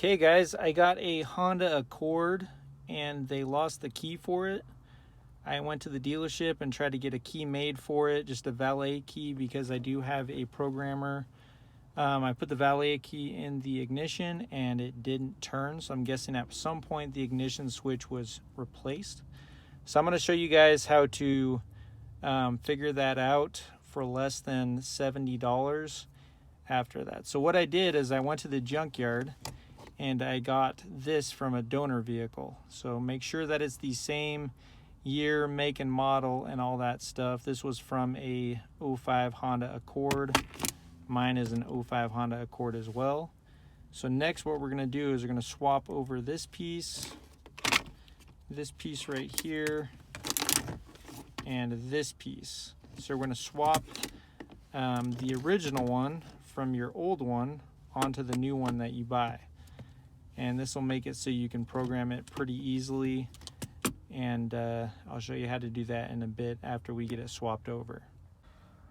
Okay guys, I got a Honda Accord and they lost the key for it. I went to the dealership and tried to get a key made for it, just a valet key, because I do have a programmer. I put the valet key in the ignition and it didn't turn, so I'm guessing at some point the ignition switch was replaced. So I'm going to show you guys how to figure that out for less than $70 after that. So what I did is I went to the junkyard and I got this from a donor vehicle. So make sure that it's the same year, make, and model and all that stuff. This was from a 05 Honda Accord. Mine is an 05 Honda Accord as well. So next what we're going to do is we're going to swap over this piece right here, and this piece. So we're going to swap the original one from your old one onto the new one that you buy. And this will make it so you can program it pretty easily. And I'll show you how to do that in a bit after we get it swapped over.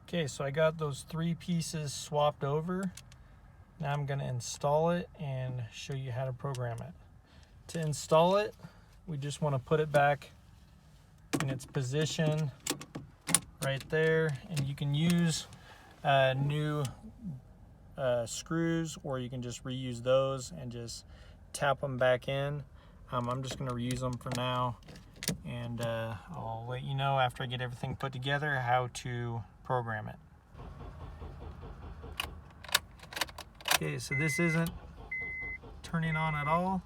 Okay, so I got those three pieces swapped over. Now I'm going to install it and show you how to program it. To install it, we just want to put it back in its position right there. And you can use new screws, or you can just reuse those and just tap them back in. I'm just going to reuse them for now, and I'll let you know after I get everything put together how to program it. Okay, so this isn't turning on at all.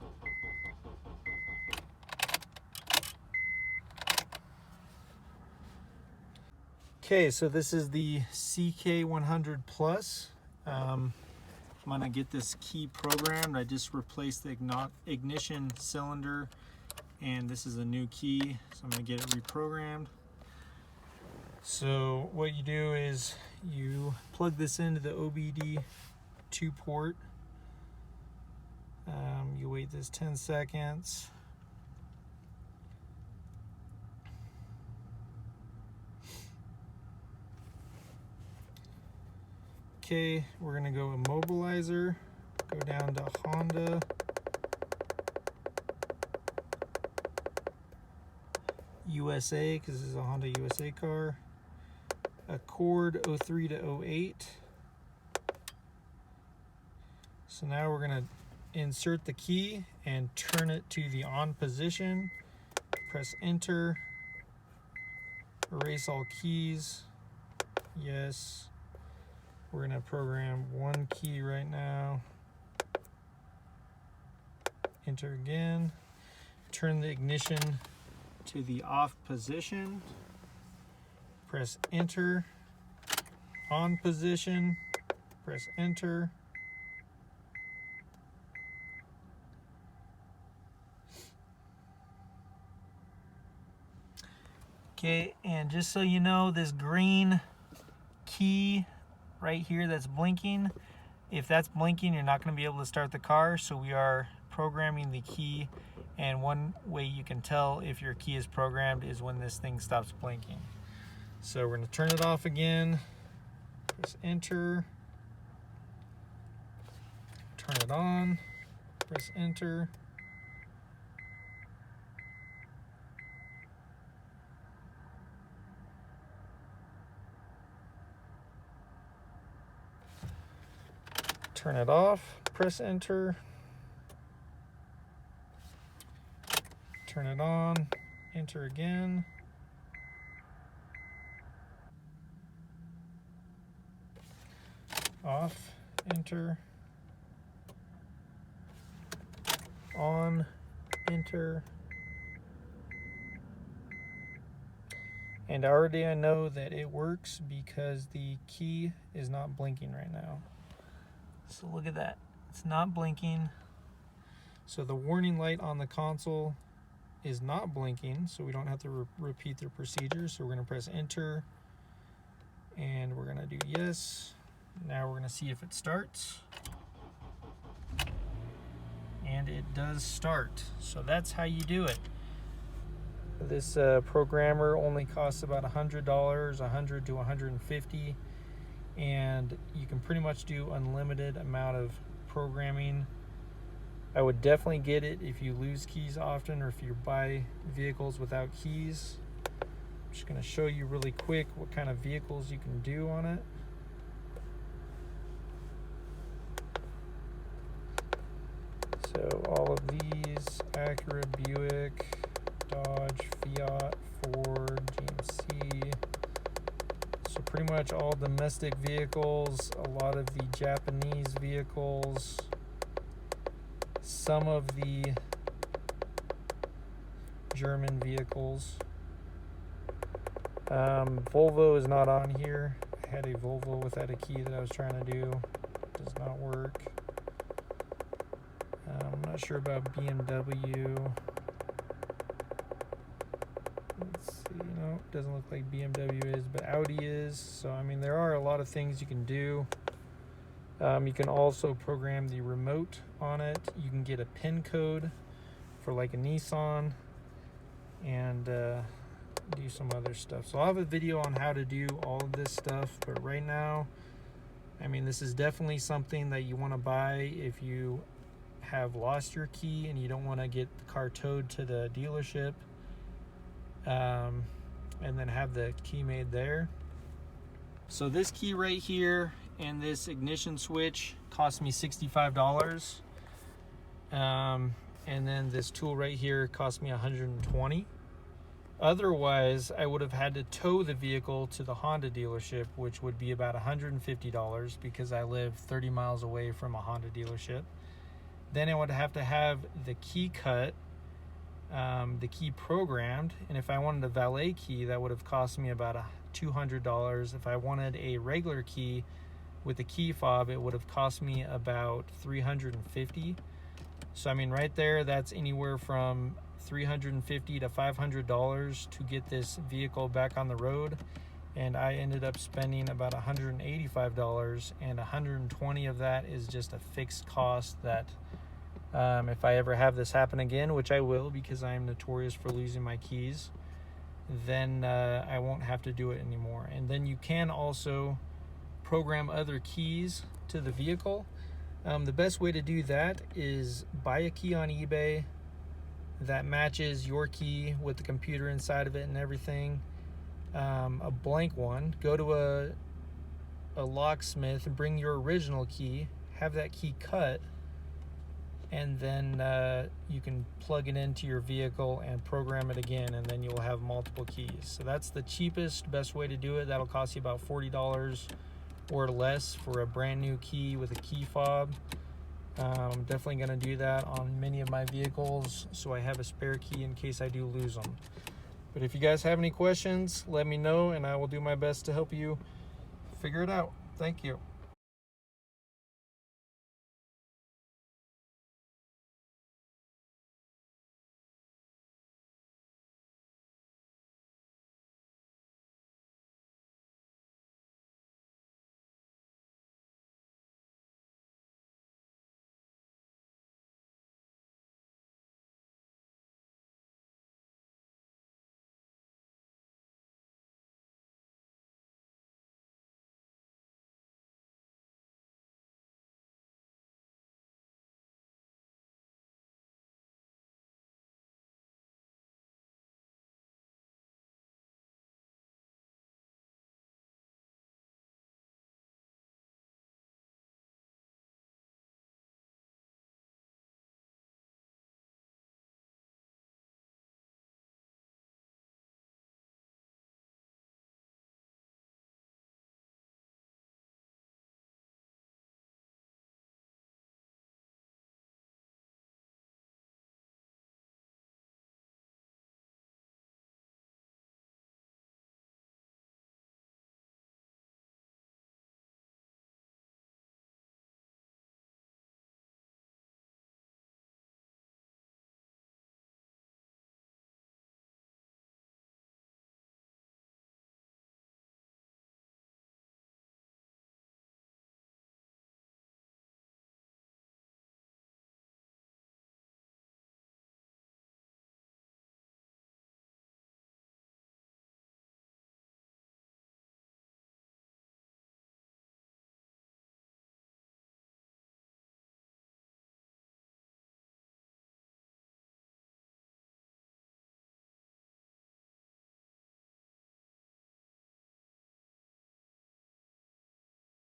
Okay, so this is the CK100 Plus. I'm gonna get this key programmed. I just replaced the ignition cylinder, and this is a new key, so I'm gonna get it reprogrammed. So what you do is you plug this into the OBD2 port. You wait this 10 seconds. Okay, we're gonna go immobilizer, go down to Honda, USA, because this is a Honda USA car, Accord 03 to 08. So now we're gonna insert the key and turn it to the on position, press enter, erase all keys, yes. We're going to program one key right now. Enter again. Turn the ignition to the off position. Press enter. On position. Press enter. Okay, and just so you know, this green key right here that's blinking, if that's blinking, you're not going to be able to start the car. So we are programming the key, and one way you can tell if your key is programmed is when this thing stops blinking. So we're going to turn it off again, press enter, turn it on, press enter, turn it off, press enter, turn it on, enter again, off, enter, on, enter. And already I know that it works because the key is not blinking right now. So look at that, it's not blinking. So the warning light on the console is not blinking, so we don't have to repeat the procedure. So we're going to press enter, and we're going to do yes. Now we're going to see if it starts, and it does start. So that's how you do it. This programmer only costs about $100, $100 to $150. And you can pretty much do unlimited amount of programming I would definitely get it if you lose keys often or if you buy vehicles without keys. I'm just going to show you really quick what kind of vehicles you can do on it. So all of these, Acura, Buick, Dodge, Fiat, Ford, GMC. So pretty much all domestic vehicles, a lot of the Japanese vehicles, some of the German vehicles. Volvo is not on here. I had a Volvo without a key that I was trying to do. It does not work. I'm not sure about BMW. Let's see, no, it doesn't look like BMW is, but Audi is. So, I mean, there are a lot of things you can do. You can also program the remote on it. You can get a PIN code for like a Nissan and do some other stuff. So I'll have a video on how to do all of this stuff, but right now, I mean, this is definitely something that you want to buy if you have lost your key and you don't want to get the car towed to the dealership and then have the key made there. So this key right here and this ignition switch cost me $65, and then this tool right here cost me $120. Otherwise, I would have had to tow the vehicle to the Honda dealership, which would be about $150 because I live 30 miles away from a Honda dealership. Then I would have to have the key cut, the key programmed, and if I wanted a valet key, that would have cost me about $200. If I wanted a regular key with the key fob, it would have cost me about $350. So I mean, right there, that's anywhere from $350 to $500 to get this vehicle back on the road, and I ended up spending about $185, and $120 of that is just a fixed cost that if I ever have this happen again, which I will because I am notorious for losing my keys, then I won't have to do it anymore. And then you can also program other keys to the vehicle. The best way to do that is buy a key on eBay that matches your key with the computer inside of it and everything, a blank one. Go to a locksmith and bring your original key, have that key cut, and then you can plug it into your vehicle and program it again, and then you'll have multiple keys. So that's the cheapest, best way to do it. That'll cost you about $40 or less for a brand new key with a key fob. I'm definitely going to do that on many of my vehicles, so I have a spare key in case I do lose them. But if you guys have any questions, let me know, and I will do my best to help you figure it out. Thank you.